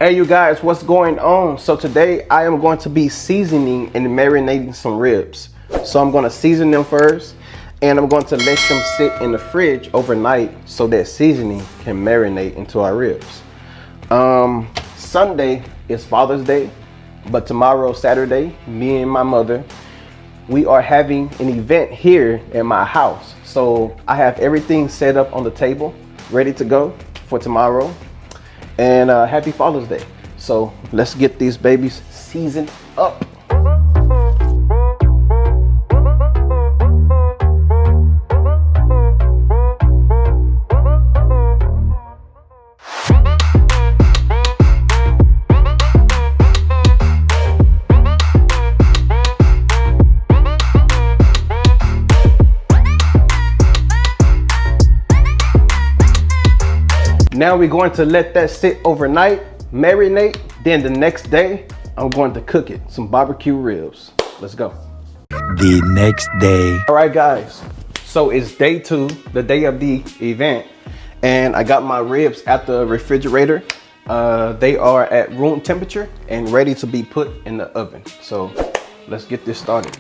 Hey you guys, what's going on? So today I am going to be seasoning and marinating some ribs. So I'm going to season them first and I'm going to let them sit in the fridge overnight so that seasoning can marinate into our ribs. Sunday is Father's Day, but tomorrow, Saturday, me and my mother, we are having an event here in my house. So I have everything set up on the table, ready to go for tomorrow. And happy Father's Day. So let's get these babies seasoned up. Now we're going to let that sit overnight, marinate, then the next day, I'm going to cook it, some barbecue ribs. Let's go. The next day. All right guys, so it's day 2, the day of the event, and I got my ribs at the refrigerator. They are at room temperature and ready to be put in the oven. So let's get this started.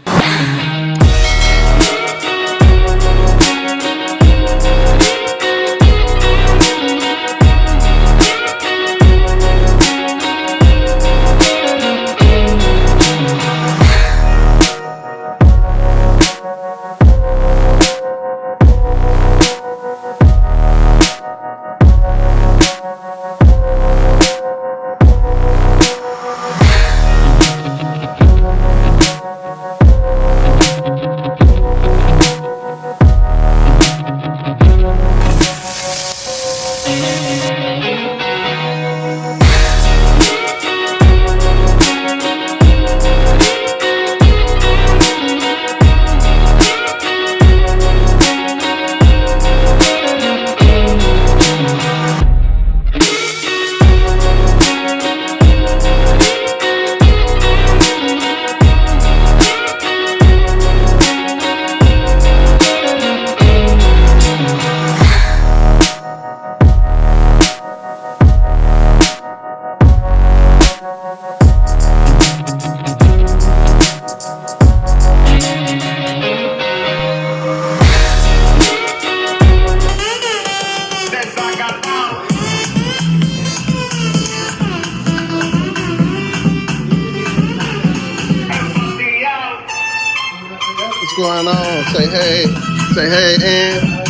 What's going on? Say hey, and